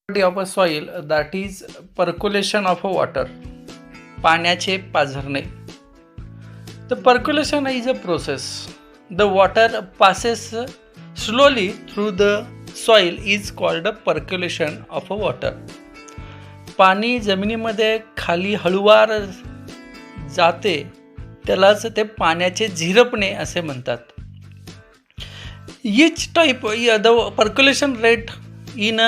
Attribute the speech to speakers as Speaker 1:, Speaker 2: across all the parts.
Speaker 1: of a soil, that is percolation of a water. पाण्याचे पाझरणे. The percolation is a process. The water passes slowly through the soil is called a percolation of a water. पाणी जमिनीमध्ये खाली हळूवार जाते त्यालाच ते पाण्याचे झिरपणे असे म्हणतात. Each type the percolation rate in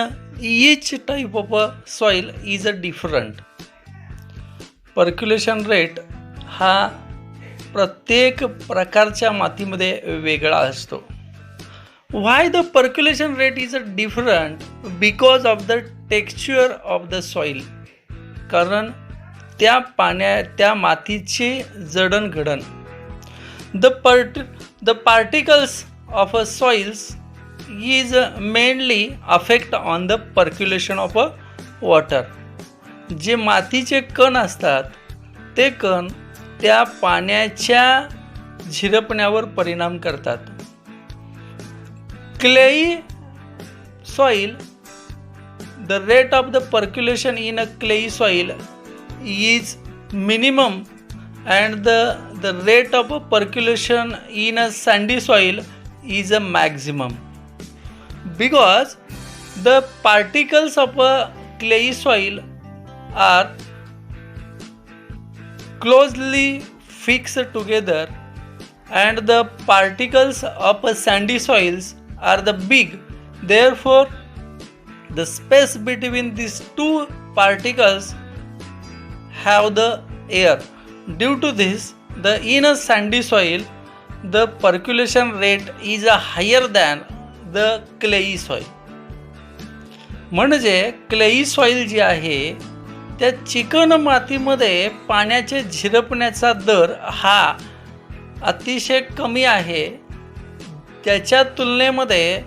Speaker 1: each type of a soil is a different. Percolation rate हा प्रत्येक प्रकारच्या मातीमध्ये वेगळा असतो. Why the percolation rate is a different? Because of the texture of the soil. कारण त्या मातीचे जडणघडण. The particles of a soils is mainly affect on the percolation of a water. जे मातीचे कण असतात ते कण त्या पाण्याच्या झिरपण्यावर परिणाम करतात. Clay soil, the rate of the percolation in a clay soil is minimum and the rate of percolation in a sandy soil is a maximum. Because the particles of a clay soil are closely fixed together and the particles of a sandy soils are the big. Therefore, the space between these two particles have the air. Due to this, in a sandy soil, the percolation rate is higher than the clay soil. म्हणजे clayey soil जी आहे त्या chicken मातीमध्ये पाण्याचे झिरपण्याचा दर हा अतिशय कमी आहे. त्याच्या तुलनेमध्ये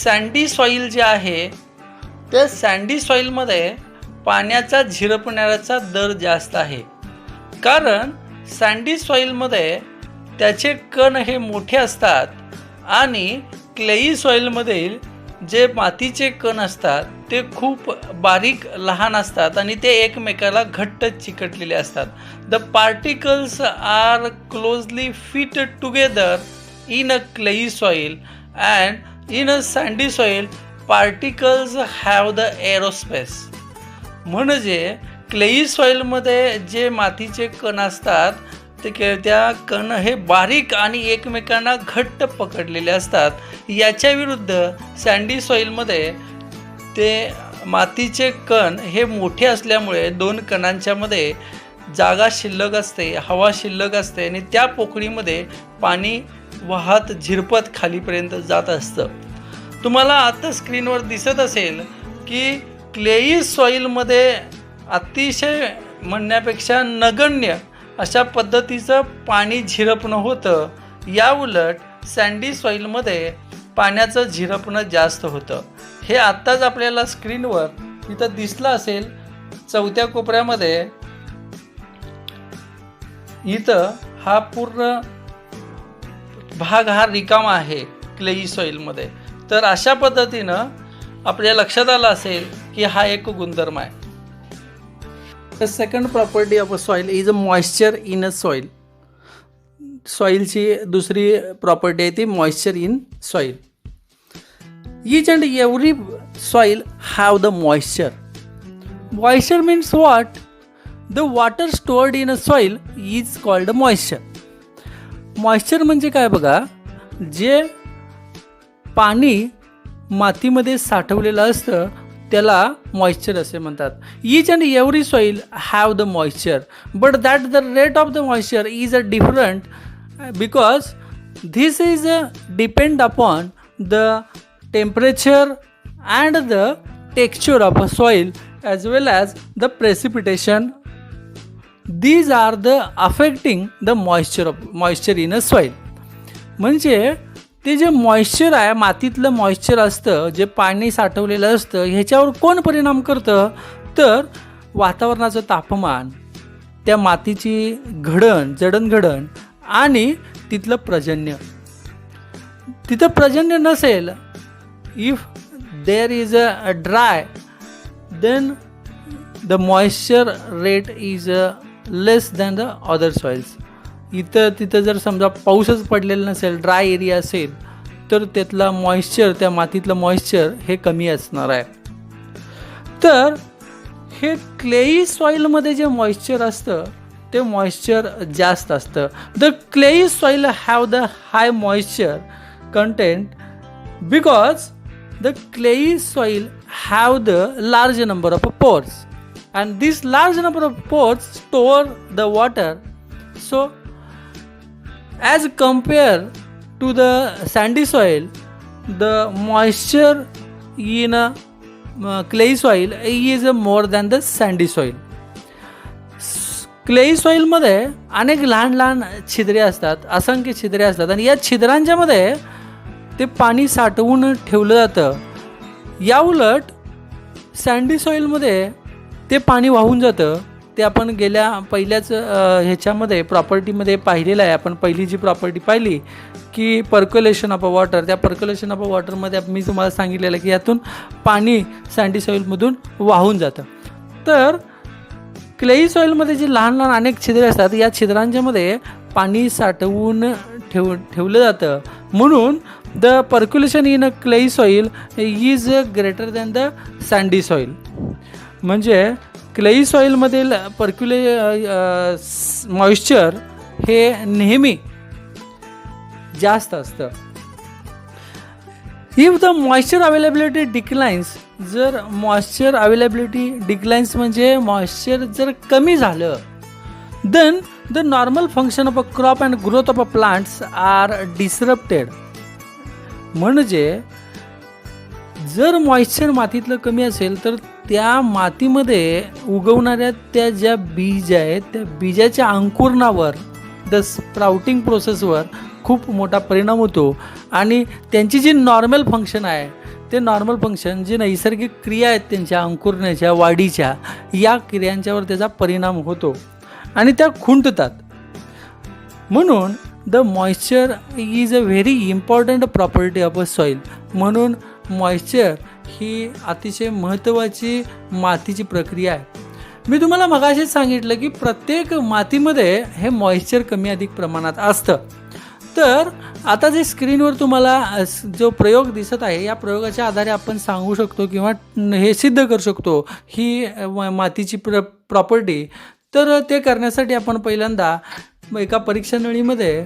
Speaker 1: सँडी सॉइल जे आहे त्या सँडी सॉइलमध्ये पाण्याचा झिरपण्याचा दर जास्त आहे. कारण सँडी सॉइलमध्ये त्याचे कण हे मोठे असतात आणि क्लेई सॉइलमधील जे मातीचे कण असतात ते खूप बारीक लहान असतात आणि ते एकमेकाला घट्ट चिकटलेले असतात. The particles are closely fit together in a clayey soil and in a sandy soil particles have the aerospace. म्हणजे क्लेई सॉइलमध्ये जे मातीचे कण असतात त्या कण हे बारीक आणि एकमेकांना घट्ट पकडलेले असतात. याच्या विरुद्ध सँडी सॉइलमध्ये ते मातीचे कण हे मोठे असल्यामुळे दोन कणांच्या मध्ये जागा शिल्लक असते, हवा शिल्लक असते आणि त्या पोकळीमध्ये पाणी वाहत झिरपत खालीपर्यंत जात असतं. तुम्हाला आता स्क्रीनवर दिसत असेल की क्लेई सॉइलमध्ये अतिशय म्हणण्यापेक्षा नगण्य अशा पद्धतीचं पाणी झिरपणं होतं. या उलट सँडी सॉइलमध्ये पाण्याचं झिरपणं जास्त होतं. हे आत्ताच आपल्याला स्क्रीनवर इथं दिसलं असेल. चौथ्या कोपऱ्यामध्ये इथं हा पूर्ण भाग हा रिकामा आहे क्लेई सॉइलमध्ये. तर अशा पद्धतीनं आपल्या लक्षात आलं असेल की हा एक गुणधर्म आहे. The second property of a soil is a moisture in a soil. सॉइलची दुसरी प्रॉपर्टी आहे ती moisture in soil. Each and every soil have the moisture. Moisture means what? The water stored in a soil is called moisture. Moisture म्हणजे काय बघा, जे पाणी मातीमध्ये साठवलेलं असतं त्याला मॉइश्चर असे म्हणतात. Each and every soil have the moisture but that the rate of the moisture is a different because this is depend upon the temperature and the texture of a soil as well as the precipitation. These are the affecting the moisture in a soil. म्हणजे ते जे moisture आहे मातीतलं moisture असतं जे पाणी साठवलेलं असतं ह्याच्यावर कोण परिणाम करतं तर वातावरणाचं तापमान, त्या मातीची जडणघडण आणि तिथलं पर्जन्य. तिथं पर्जन्य नसेल, if there is a dry then the moisture rate is less than the other soils. तिथं जर समजा पाऊसच पडलेला नसेल, ड्राय एरिया असेल, तर त्यातला मॉइश्चर, त्या मातीतलं मॉइश्चर हे कमी असणार आहे. तर हे क्लेई सॉईलमध्ये जे मॉइश्चर असतं ते मॉइश्चर जास्त असतं. The clayey soil have the high moisture content because the clayey soil have the large number of pores and this large number of pores store the water. So as compared to the sandy soil, the moisture in a clay soil is more than the sandy soil. Clayey सॉईलमध्ये अनेक लहान लहान छिद्रे असतात, असंख्य छिद्रे असतात, आणि या छिद्रांच्या मध्ये ते पाणी साठवून ठेवलं जातं. या उलट सँडी सॉईलमध्ये ते पाणी वाहून जातं. ते आपण गेल्या पहिल्याच ह्याच्यामध्ये प्रॉपर्टीमध्ये पाहिलेलं आहे. आपण पहिली जी प्रॉपर्टी पाहिली की पर्क्युलेशन ऑफ अ वॉटर, त्या पर्क्युलेशन ऑफ अ वॉटरमध्ये मी तुम्हाला सांगितलेलं की यातून पाणी सँडी सॉईलमधून वाहून जातं. तर क्लेई सॉईलमध्ये जी लहान लहान अनेक छिद्रे असतात, या छिद्रांच्यामध्ये पाणी साठवून ठेवलं जातं. म्हणून the percolation in a clayey soil is greater than the sandy soil. म्हणजे क्लेई सॉईलमधील मॉइश्चर हे नेहमी जास्त असतं. If the moisture availability declines, जर मॉइश्चर अवेलेबिलिटी डिक्लाइन्स म्हणजे मॉइश्चर जर कमी झालं, then the normal function of a crop and growth of a plants are disrupted. म्हणजे जर मॉइश्चर मातीतलं कमी असेल तर त्या मातीमध्ये उगवणाऱ्या त्या ज्या बीज आहेत त्या बीजाच्या अंकुरणावर, द स्प्राउटिंग प्रोसेसवर खूप मोठा परिणाम होतो. आणि त्यांची जी नॉर्मल फंक्शन आहे, ते नॉर्मल फंक्शन, जी नैसर्गिक क्रिया आहेत त्यांच्या अंकुरण्याच्या, वाढीच्या, या क्रियांच्यावर त्याचा परिणाम होतो आणि त्या खुंटतात. म्हणून the moisture is a very important property of a soil. म्हणून मॉइश्चर ही अतिशय महत्त्वाची मातीची प्रक्रिया आहे. मी तुम्हाला मगाशीच सांगितलं की प्रत्येक मातीमध्ये हे मॉइश्चर कमी अधिक प्रमाणात असतं. तर आता जे स्क्रीनवर तुम्हाला जो प्रयोग दिसत आहे, या प्रयोगाच्या आधारे आपण सांगू शकतो किंवा हे सिद्ध करू शकतो ही मातीची प्रॉपर्टी. तर ते करण्यासाठी आपण पहिल्यांदा एका परीक्षा नळीमध्ये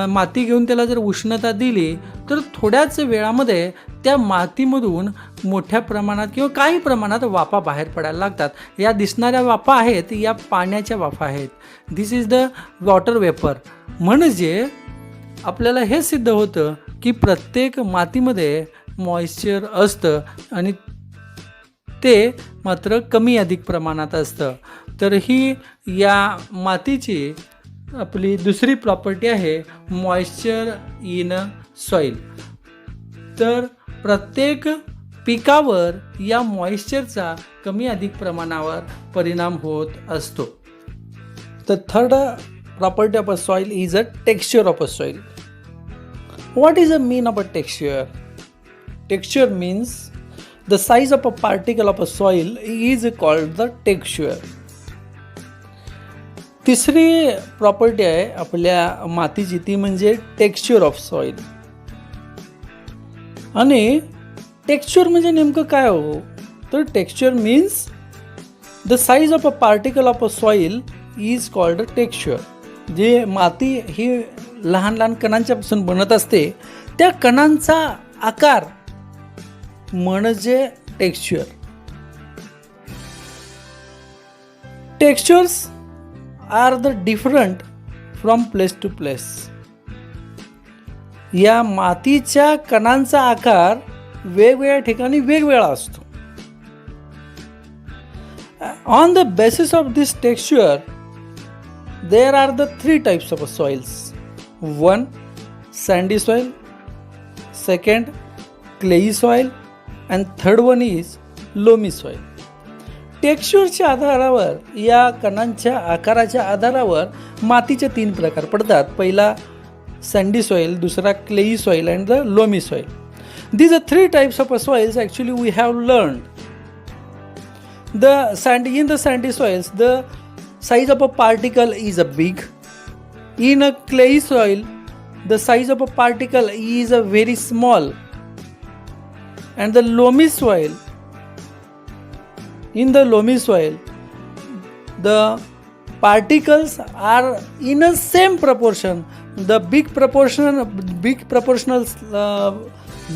Speaker 1: माती घेऊन त्याला जर उष्णता दिली तर थोड्याच वेळामध्ये त्या मातीमधून मोठ्या प्रमाणात किंवा काही प्रमाणात वाफा बाहेर पडायला लागतात. या दिसणाऱ्या वाफा आहेत या पाण्याच्या वाफा आहेत. दिस इज द वॉटर वेपर. म्हणजे आपल्याला हे सिद्ध होतं की प्रत्येक मातीमध्ये मॉइश्चर असतं आणि ते मात्र कमी अधिक प्रमाणात असतं. तर ही या मातीची आपली दुसरी प्रॉपर्टी आहे, मॉइश्चर इन सॉईल. तर प्रत्येक पिकावर या मॉइश्चरचा कमी अधिक प्रमाणावर परिणाम होत असतो. The third property of a soil is a texture of a soil. What is the mean of a texture? Texture means the size of a particle of a soil is called the texture. तिसरी property आहे आपल्या मातीची, ती म्हणजे texture of soil. आणि texture म्हणजे नेमकं काय हो? तर texture means the size of a particle of a soil is called a texture. जे माती ही लहान लहान कणांच्यापासून बनत असते, त्या कणांचा आकार म्हणजे texture. Textures are the different from place to place. या मातीच्या कणांचा आकार वेगवेगळ्या ठिकाणी वेगवेगळा असतो. On the basis of this texture there are the 3 types of soils. 1 sandy soil, 2nd clayey soil and 3rd one is loamy soil. टेक्स्चरच्या आधारावर, या कणांच्या आकाराच्या आधारावर मातीचे 3 प्रकार पडतात. पहिला सँडी सॉइल, दुसरा clay soil and the loamy soil. These are 3 types of soils actually we have learned. In the sandy soils, the size of a particle is a big. In a clayey soil, the size of a particle is a very small. And the loamy soil, in the loamy soil, the particles are in a same proportion. The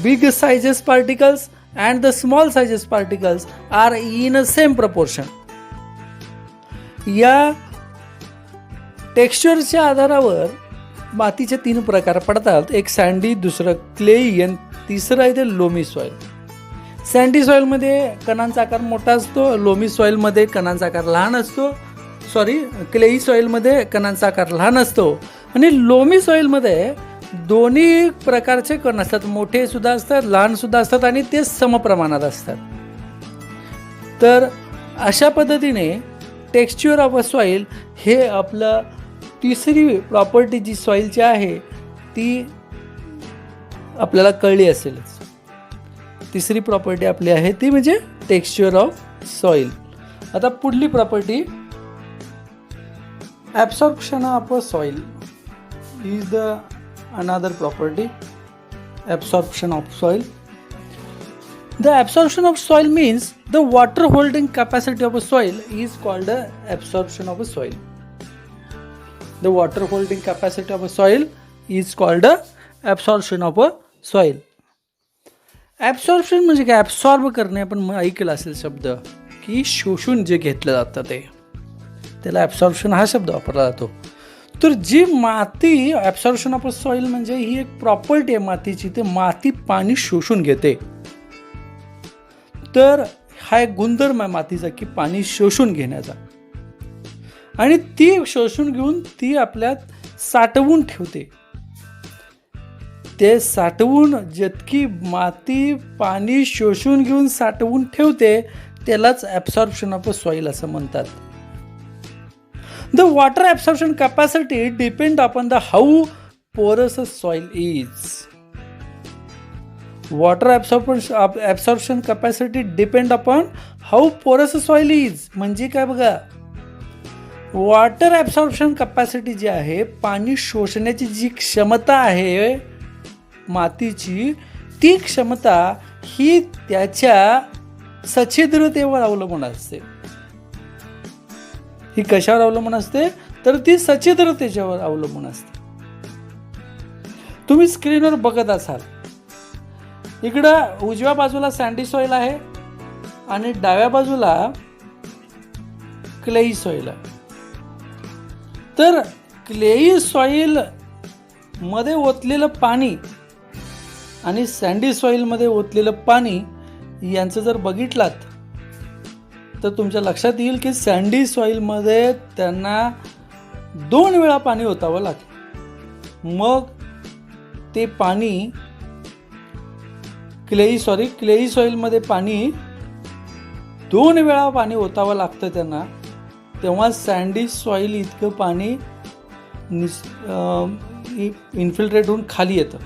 Speaker 1: big sizes particles and the small sizes particles are in a same proportion. या टेक्स्चरच्या आधारावर मातीचे 3 प्रकार पडतात. एक sandy, दुसरं clay आणि तिसरं आहे ते लोमी सॉइल. सँडी सॉइलमध्ये कणांचा आकार मोठा असतो, लोमी सॉइलमध्ये कणांचा आकार लहान असतो. क्लेई सॉइलमध्ये कणांचा आकार लहान असतो. आणि लोमी सॉइलमध्ये दोन्ही प्रकारचे कण असतात, मोठे सुद्धा असतात, लहान सुद्धा असतात आणि ते समप्रमाणात असतात. तर अशा पद्धतीने टेक्स्चर ऑफ अ सॉइल हे आपलं तिसरी प्रॉपर्टी जी सॉइलची आहे ती आपल्याला कळली असेलच. तिसरी प्रॉपर्टी आपली आहे ती म्हणजे टेक्स्चर ऑफ सॉइल. आता पुढली property absorption of a soil is the another property. Absorption of soil. The absorption of soil means the water holding capacity of a soil is called the absorption of a soil. The water holding capacity of a soil is called the absorption of a soil. Absorption म्हणजे काय? Absorb करणे. आपण ऐकलं असेल शब्द की शोषून जे घेतलं जातं ते, त्याला ॲब्सॉर्प्शन हा शब्द वापरला जातो. तर जी माती, ॲब्सॉर्प्शन ऑफ अ सॉइल म्हणजे ही एक प्रॉपर्टी आहे मातीची, ते माती पाणी शोषून घेते. तर हा एक गुणधर्म आहे मातीचा की पाणी शोषून घेण्याचा, आणि ती शोषून घेऊन ती आपल्यात साठवून ठेवते. ते साठवून, जितकी माती पाणी शोषून घेऊन साठवून ठेवते त्यालाच ॲब्सॉर्प्शन ऑफ अ सॉइल असं म्हणतात. The water absorption capacity depend upon the how porous a soil is. Water absorption capacity depend upon how porous a soil is. म्हणजे काय बघा, वॉटर ॲब्सॉर्प्शन कॅपॅसिटी जी आहे, पाणी शोषण्याची जी क्षमता आहे मातीची, ती क्षमता ही त्याच्या सच्छिद्रतेवर अवलंबून असते. ही कशावर अवलंबून असते? तर ती सच्छिद्रतेच्यावर अवलंबून असते. तुम्ही स्क्रीनवर बघत असाल, इकडं उजव्या बाजूला सँडी सॉइल आहे आणि डाव्या बाजूला क्लेई सॉइल आहे. तर क्लेई सॉइल मध्ये ओतलेलं पाणी आणि सँडी सॉइलमध्ये ओतलेलं पाणी यांचं जर बघितलात तर तुमच्या लक्षात येईल की सँडी सॉइलमध्ये त्यांना 2 वेळा पाणी ओतावं लागतं. मग ते पाणी क्लेई सॉइलमध्ये पाणी 2 वेळा पाणी ओतावं लागतं त्यांना, तेव्हा सँडी सॉइल इतकं पाणी इन्फिल्ट्रेट होऊन खाली येतं.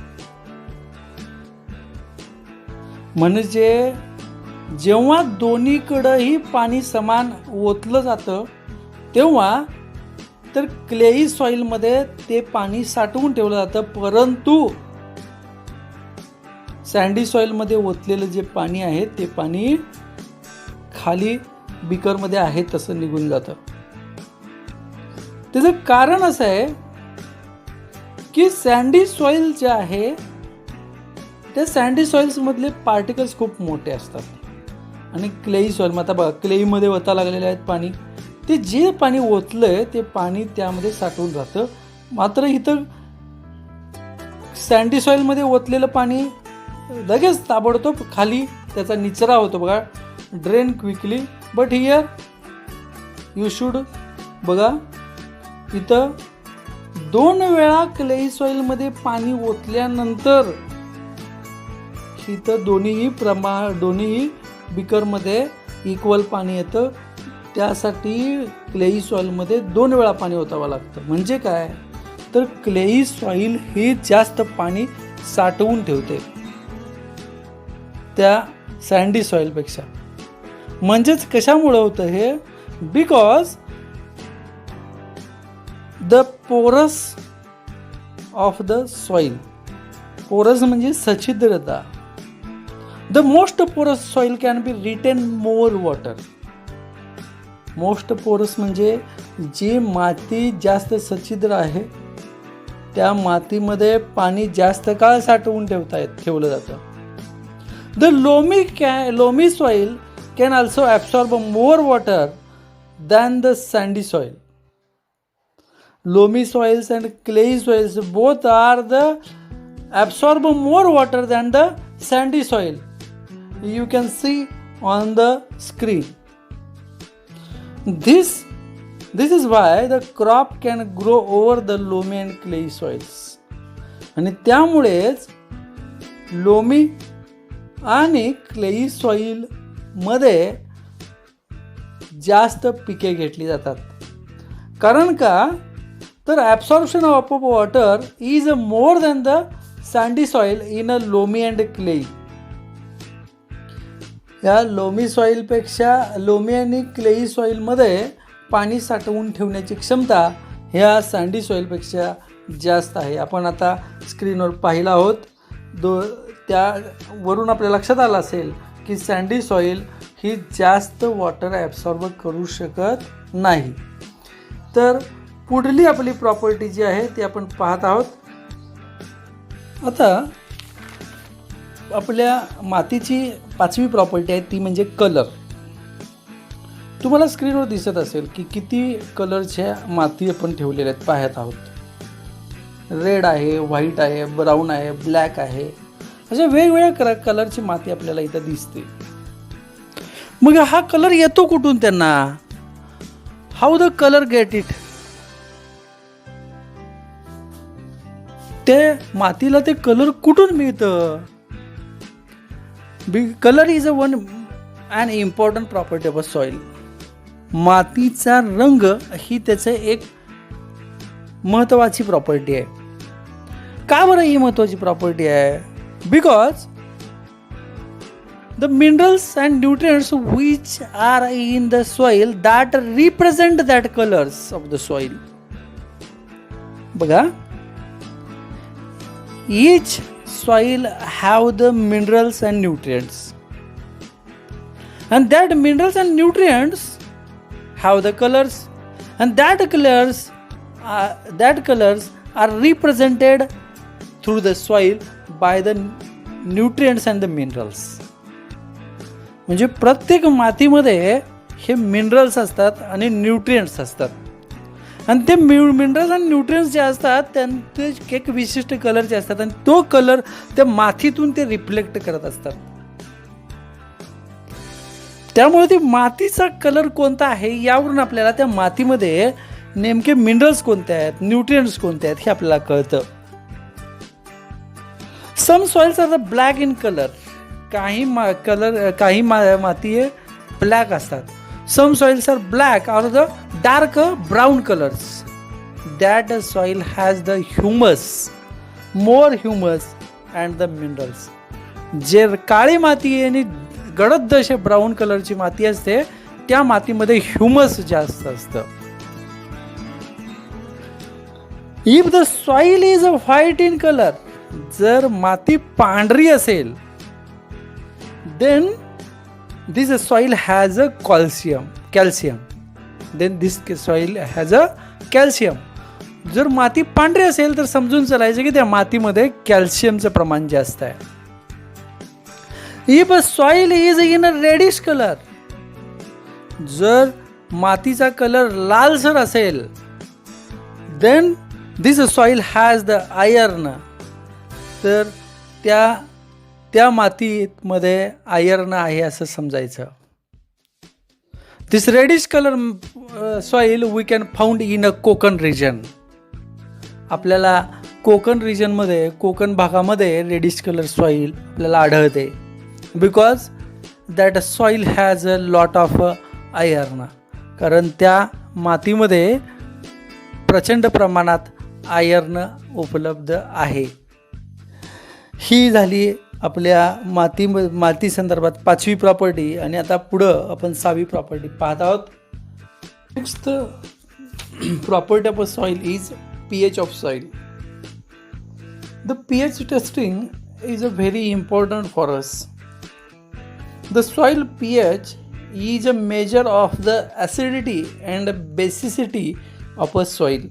Speaker 1: म्हणजे जेव्हा दोन्हीकडंही पाणी समान ओतलं जातं तेव्हा तर क्लेई सॉइलमध्ये ते पाणी साठवून ठेवलं जातं, परंतु सँडी सॉइलमध्ये ओतलेलं जे पाणी आहे ते पाणी खाली बीकरमध्ये आहे तसं निघून जातं. त्याचं कारण असं आहे की सँडी सॉइल जे आहे त्या सँडी सॉइल्समधले पार्टिकल्स खूप मोठे असतात, आणि क्लेई सॉइल, आता बघा क्लेईमध्ये ओता लागलेले आहेत पाणी, ते जे पाणी ओतलंय ते पाणी त्यामध्ये साठवून राहतं. मात्र इथं सँडी सॉइलमध्ये ओतलेलं पाणी लगेच ताबडतोब खाली त्याचा निचरा होतो बघा, drain quickly. But here you should बघा, इथं 2 वेळा क्लेई सॉइलमध्ये पाणी ओतल्यानंतर इथं दोन्ही बीकरमध्ये इक्वल पाणी येतं. त्यासाठी क्लेई सॉइलमध्ये 2 वेळा पाणी ओतावं लागतं. म्हणजे काय, तर क्लेई सॉइल हे जास्त पाणी साठवून ठेवते त्या सँडी सॉइलपेक्षा. म्हणजेच कशामुळे होतं हे? Because the porous of the soil. Porous म्हणजे सच्छिद्रता. The most porous soil can be retain more water. Most porous म्हणजे जी माती जास्त सच्छिद्र आहे त्या मातीमध्ये पाणी जास्त काळ साठवून ठेवलं जातं. The loamy soil can also absorb more water than the sandy soil. Loamy soils and clayey soils both are the absorb more water than the sandy soil. You can see on the screen. This is why the crop can grow over the loamy and clay soils. आणि त्यामुळेच loamy आणि clayey soil मध्ये जास्त पिके घेतली जातात. कारण का? तर absorption of water is more than the sandy soil in a loamy and clayey. या लोमी सॉइलपेक्षा लोमी आणि क्लेई सॉइलमध्ये पाणी साठवून ठेवण्याची क्षमता ह्या सँडी सॉइलपेक्षा जास्त आहे. आपण आता स्क्रीनवर पाहिलं आहोत. त्यावरून आपल्या लक्षात आलं असेल की सँडी सॉइल ही जास्त वॉटर ॲब्सॉर्ब करू शकत नाही. तर पुढली आपली प्रॉपर्टी जी आहे ती आपण पाहत आहोत. आता आपल्या मातीची 5वी प्रॉपर्टी आहे ती म्हणजे कलर. तुम्हाला स्क्रीनवर दिसत असेल की किती कलरच्या माती आपण ठेवलेल्या आहेत पाहत आहोत. रेड आहे, व्हाईट आहे, ब्राऊन आहे, ब्लॅक आहे, अशा वेगवेगळ्या कलरची माती आपल्याला इथं दिसते. मग हा कलर येतो कुठून त्यांना? How the colour get it? ते मातीला ते कलर कुठून मिळतं? Colour is an important property of a soil. मातीचा रंग ही त्याचं एक महत्त्वाची प्रॉपर्टी आहे. का बरं ही महत्त्वाची प्रॉपर्टी आहे? Because the minerals and nutrients which are in the soil that represent that colours of the soil. बघा, each soil have the minerals and nutrients, and that minerals and nutrients have the colors, and that colors are represented through the soil by the nutrients and the minerals. म्हणजे प्रत्येक मातीमध्ये हे minerals असतात आणि nutrients असतात, आणि ते minerals आणि न्यूट्रिएंट्स जे असतात त्यांचे एक विशिष्ट कलरचे असतात आणि तो कलर त्या मातीतून ते रिफ्लेक्ट करत असतात. त्यामुळे ती मातीचा कलर कोणता आहे यावरून आपल्याला त्या मातीमध्ये नेमके मिनरल्स कोणते आहेत, न्यूट्रिएंट्स कोणते आहेत हे आपल्याला कळतं. Some soils are the black in colour. काही माती ब्लॅक असतात. Some soils are black or the dark brown colors. That soil has the humus, more humus and the minerals. जे काळी माती आणि गडद असे ब्राऊन कलरची माती असते त्या मातीमध्ये ह्युमस जास्त असतं. If the soil is white in color, जर माती पांढरी असेल, then this soil has a calcium. Then this soil has a calcium. जर माती पांढरी असेल तर समजून चालायचं की त्या मातीमध्ये कॅल्शियमचं प्रमाण जास्त आहे. If a soil is in a reddish color, जर मातीचा कलर लालसर असेल, then this soil has the iron. तर त्या मातीमध्ये आयर्न आहे असं समजायचं. This reddish colour soil we can found in a Konkan region. आपल्याला कोकण रिजनमध्ये, कोकण भागामध्ये रेडिश कलर सॉइल आपल्याला आढळते. Because that soil has a lot of iron. कारण त्या मातीमध्ये प्रचंड प्रमाणात आयर्न उपलब्ध आहे. ही झाली आपल्या माती संदर्भात 5वी प्रॉपर्टी आणि आता पुढं आपण 6वी प्रॉपर्टी पाहत आहोत. Next property of a soil is pH of soil. The pH testing is a very important for us. The soil pH is a measure of the acidity and basicity of a soil.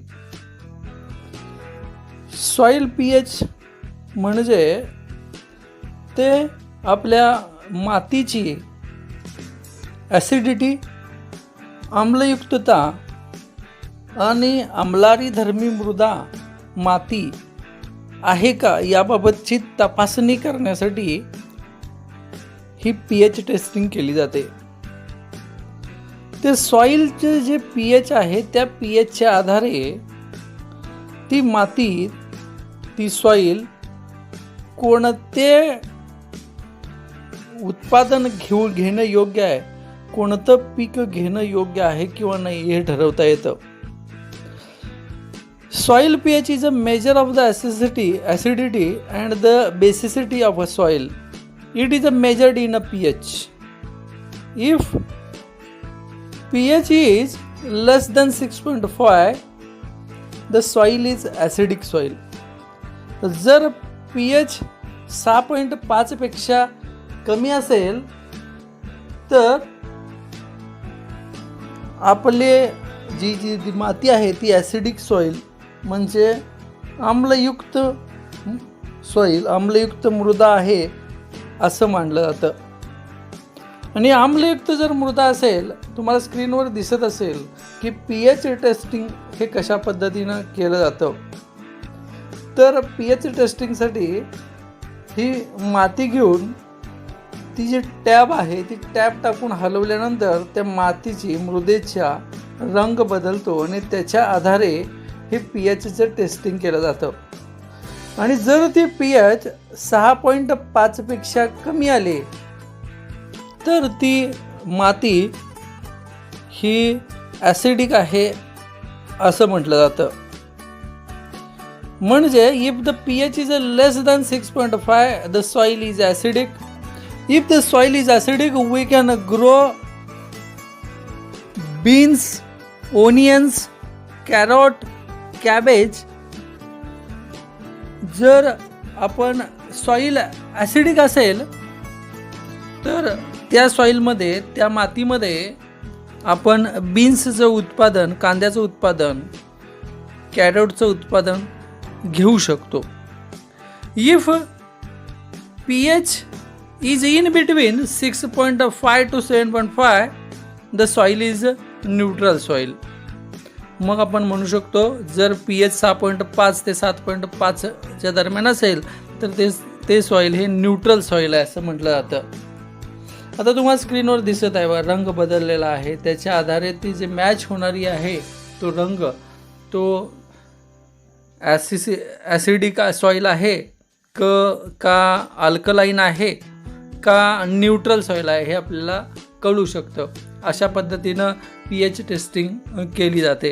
Speaker 1: Soil pH म्हणजे ते आपल्या मातीची acidity, आम्लयुक्तता आणि आम्लारी धर्मी मृदा माती आहे का याबाबतची तपासणी करण्यासाठी ही पीएच टेस्टिंग केली जाते. ते सॉइलचे जे पीएच आहे त्या पीएचच्या आधारे ती माती, ती सॉइल कोणते उत्पादन घेणं योग्य आहे, कोणतं पीक घेणं योग्य आहे किंवा नाही हे ठरवता येतं. Soil pH is a measure of the acidity and the basicity of a soil. It is measured in a pH. If pH is less than 6.5, the soil is acidic soil. जर pH 6.5 पेक्षा कमी असेल तर आपले जी माती आहे ती acidic soil म्हणजे आम्लयुक्त सॉईल, आम्लयुक्त मृदा आहे असं मानलं जातं. आणि आम्लयुक्त जर मृदा असेल, तुम्हाला स्क्रीनवर दिसत असेल की पीएच टेस्टिंग हे कशा पद्धतीनं केलं जातं. तर पीएच टेस्टिंगसाठी ही माती घेऊन ती जी टॅब आहे ती टॅब टाकून हलवल्यानंतर त्या मातीची, मृदेचा रंग बदलतो आणि त्याच्या आधारे हे पीएचचं टेस्टिंग केलं जातं. आणि जर ते पीएच 6.5 पेक्षा कमी आले तर ती माती ही ॲसिडिक आहे असं म्हटलं जातं. म्हणजे if the pH is less than 6.5 the soil is acidic. If the soil is acidic we can grow beans, onions, carrot, cabbage. जर आपण सॉइल ॲसिडिक असेल तर त्या सॉइलमध्ये, त्या मातीमध्ये आपण बीन्सचं उत्पादन, कांद्याचं उत्पादन, कॅरोटचं उत्पादन घेऊ शकतो. If pH is in between 6.5 to 7.5 the soil is neutral soil. मग आपण म्हणू शकतो जर पीएच 6.5 ते 7.5 च्या दरम्यान असेल तर ते सॉइल हे न्यूट्रल सॉइल आहे असं म्हटलं जातं. आता तुम्हाला स्क्रीनवर दिसत आहे बघा, रंग बदललेला आहे. त्याच्या आधारे ती जे मॅच होणारी आहे तो रंग, तो ॲसिडिक सॉइल आहे का अल्कलाईन आहे का न्यूट्रल सॉइल आहे हे आपल्याला कळू शकतं. अशा पद्धतीनं पीएच टेस्टिंग केली जाते.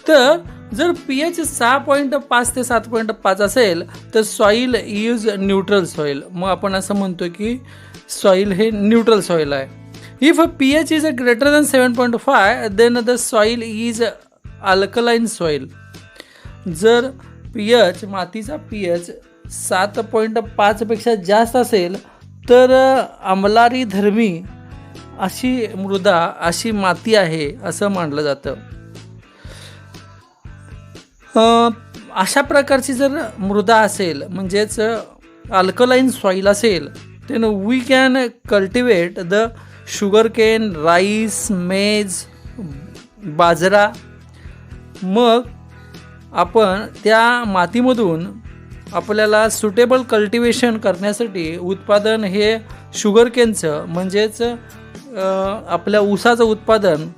Speaker 1: तर जर पीएच 6.5 ते 7.5 असेल तर सॉईल इज न्यूट्रल सॉईल. मग आपण असं म्हणतो की सॉईल हे न्यूट्रल सॉईल आहे. If pH is greater than 7.5 then the soil is alkaline soil. जर पीएच, मातीचा पीएच 7.5 पेक्षा जास्त असेल तर आम्लारी धर्मी अशी मृदा, अशी माती आहे असं मानलं जातं. अशा प्रकारची जर मृदा असेल, म्हणजेच अल्कलाईन सॉईल असेल, then we can cultivate the sugarcane, rice, maize, बाजरा. मग आपण त्या मातीमधून आपल्याला सुटेबल कल्टिवेशन करण्यासाठी उत्पादन हे शुगरकेनचं, म्हणजेच आपल्या ऊसाचं उत्पादन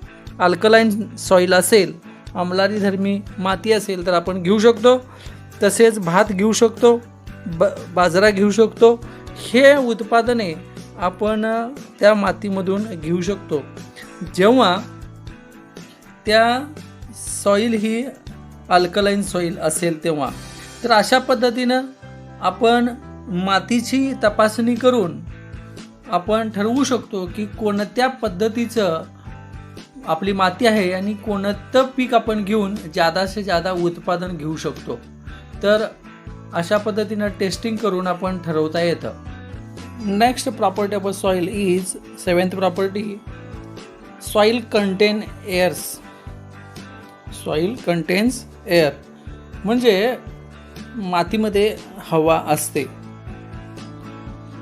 Speaker 1: अल्कलाईन सॉईल असेल, आम्लारी धर्मी माती असेल तर आपण घेऊ शकतो. तसेच भात घेऊ शकतो, बाजरा घेऊ शकतो. हे उत्पादने आपण त्या मातीमधून घेऊ शकतो जेव्हा त्या सॉईल ही अल्कलाईन सॉईल असेल तेव्हा. तर अशा पद्धतीनं आपण मातीची तपासणी करून आपण ठरवू शकतो की कोणत्या पद्धतीचं आपली माती आहे आणि कोणतं पीक आपण घेऊन जादा से जादा उत्पादन घेऊ शकतो. तर अशा पद्धतीनं टेस्टिंग करून आपण ठरवता येतं. Next property of a soil is 7th property, soil content airs. Soil contains air म्हणजे मातीमध्ये हवा असते.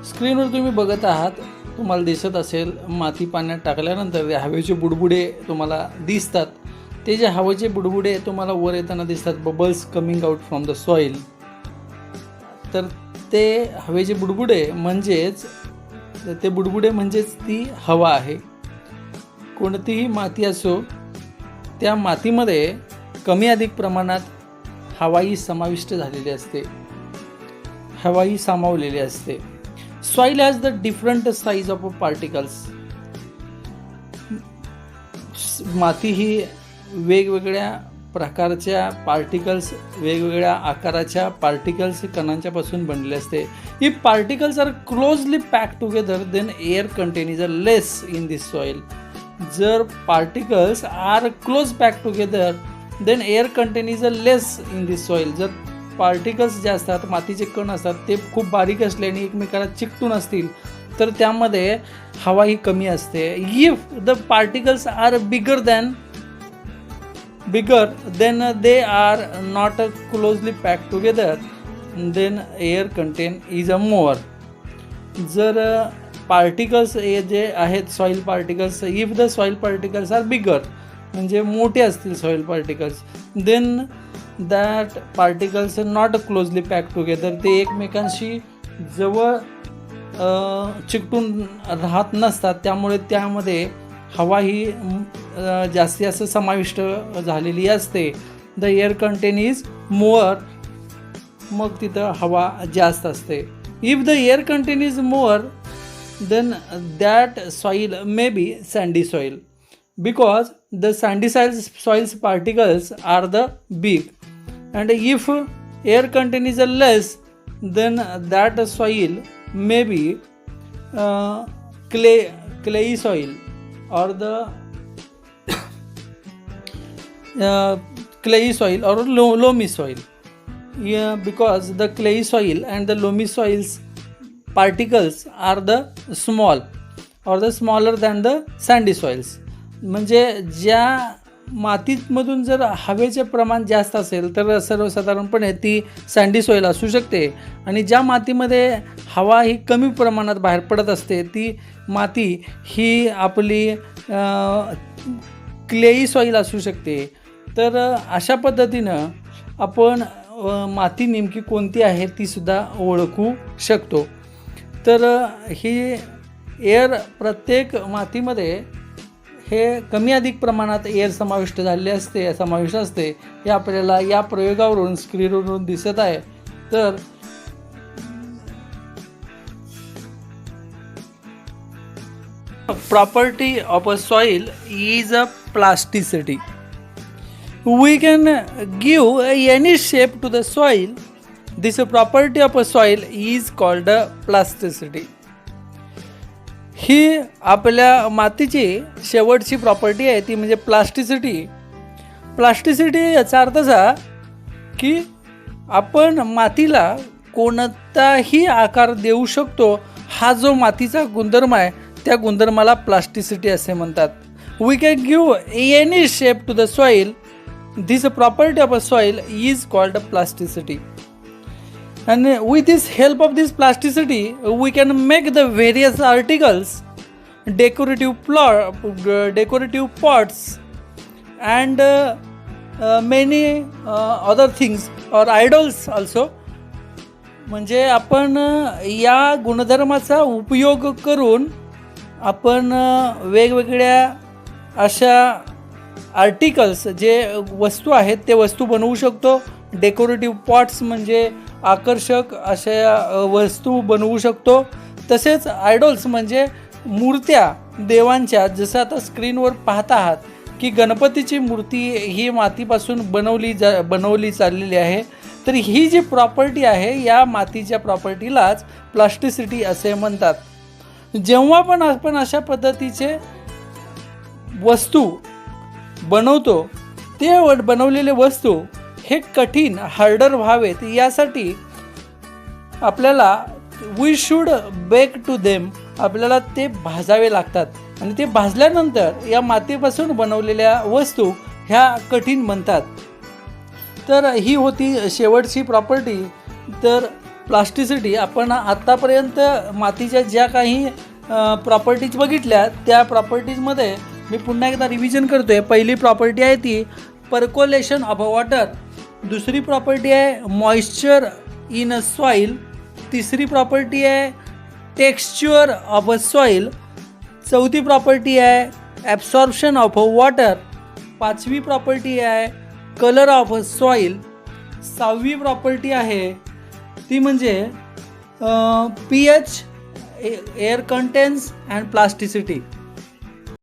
Speaker 1: स्क्रीनवर तुम्ही बघत आहात, तुम्हाला दिसत असेल माती पाण्यात टाकल्यानंतर हवेचे बुडबुडे तुम्हाला दिसतात. ते जे हवेचे बुडबुडे तुम्हाला वर येताना दिसतात, bubbles coming out from the soil, तर ते हवेचे बुडबुडे म्हणजेच ती हवा आहे. कोणतीही माती असो त्या मातीमध्ये कमी अधिक प्रमाणात हवाई समाविष्ट झालेली असते, हवाई सामावलेली असते. Soil has the different size of particles. माती ही वेगवेगळ्या प्रकारच्या पार्टिकल्स, वेगवेगळ्या आकाराच्या पार्टिकल्स कणांच्या पासून बनलेले असते. If particles are closely pack together then air content is a less in this soil. जर particles are close pack together then air content is a less in this soil. जर particles जे असतात, मातीचे कण असतात, ते खूप बारीक असले आणि एकमेकाला चिकटून असतील तर त्यामध्ये हवा ही कमी असते. If the particles are bigger than they are not closely pack together then air content is a more. जर पार्टिकल्स जे आहेत soil particles, if the soil particles are bigger म्हणजे मोठे असतील soil particles, then that particles not closely pack together, ते एकमेकांशी जवळ चिकटून राहत नसतात, त्यामुळे त्यामध्ये हवा ही जास्तीत जास्त समाविष्ट झालेली असते. The air content is more, मग तिथं हवा जास्त असते. If the air content is more then that soil may be sandy soil because the sandy soil's particles are the big, and if air content is less then that soil may be clayey soil or the clayey soil or loamy soil. Yeah, because the clayey soil and the loamy soils particles are the small or the smaller than the sandy soils. म्हणजे ज्या मातीमधून जर हवेचे प्रमाण जास्त असेल तर सर्वसाधारणपणे ती सँडी सॉईल असू शकते, आणि ज्या मातीमध्ये हवा ही कमी प्रमाणात बाहेर पडत असते ती माती ही आपली क्लेई सॉईल असू शकते. तर अशा पद्धतीनं आपण माती नेमकी कोणती आहे ती सुद्धा ओळखू शकतो. तर ही एअर प्रत्येक मातीमध्ये हे कमी अधिक प्रमाणात एअर समाविष्ट असते हे आपल्याला या प्रयोगावरून स्क्रीनवरून दिसत आहे. तर property of a soil is a plasticity. We can give any shape to the soil. This property of a soil is called plasticity. ही आपल्या मातीची शेवटची प्रॉपर्टी आहे ती म्हणजे प्लास्टिसिटी. प्लास्टिसिटी याचा अर्थ असा की आपण मातीला कोणताही आकार देऊ शकतो. हा जो मातीचा गुणधर्म आहे त्या गुणधर्माला प्लास्टिसिटी असे म्हणतात. We can give any shape to the soil. This property of a soil is called plasticity. And with this help of this plasticity we can make the various articles, decorative pots and many other things or idols also. म्हणजे आपण या गुणधर्माचा उपयोग करून आपण वेगवेगळ्या अशा articles जे वस्तू आहेत ते वस्तू बनवू शकतो. डेकोरेटिव्ह पॉट्स म्हणजे आकर्षक अशा वस्तू बनवू शकतो. तसेच आयडॉल्स म्हणजे मूर्त्या देवांच्या, जसं आता स्क्रीनवर पाहत आहात की गणपतीची मूर्ती ही मातीपासून बनवली चाललेली आहे. तर ही जी प्रॉपर्टी आहे या मातीच्या प्रॉपर्टीलाच प्लास्टिसिटी असे म्हणतात. जेव्हा पण आपण अशा पद्धतीचे वस्तू बनवतो ते बनवलेले वस्तू हे कठीण हार्डर व्हावेत यासाठी आपल्याला we should bake to them, आपल्याला ते भाजावे लागतात आणि ते भाजल्यानंतर या मातीपासून बनवलेल्या वस्तू ह्या कठीण बनतात. तर ही होती शेवटची प्रॉपर्टी. तर प्लास्टिसिटी आपण आत्तापर्यंत मातीच्या ज्या काही प्रॉपर्टीज बघितल्या त्या प्रॉपर्टीजमध्ये मी पुन्हा एकदा रिव्हिजन करतो आहे. पहिली प्रॉपर्टी आहे ती पर्कोलेशन ऑफ वॉटर, दुसरी प्रॉपर्टी आहे मॉइश्चर इन अ सॉईल, तिसरी प्रॉपर्टी आहे टेक्स्चर ऑफ अ सॉईल, चौथी प्रॉपर्टी आहे ॲब्सॉर्प्शन ऑफ अ वॉटर, पाचवी प्रॉपर्टी आहे कलर ऑफ अ सॉईल, सहावी प्रॉपर्टी आहे ती म्हणजे pH, air contains and plasticity.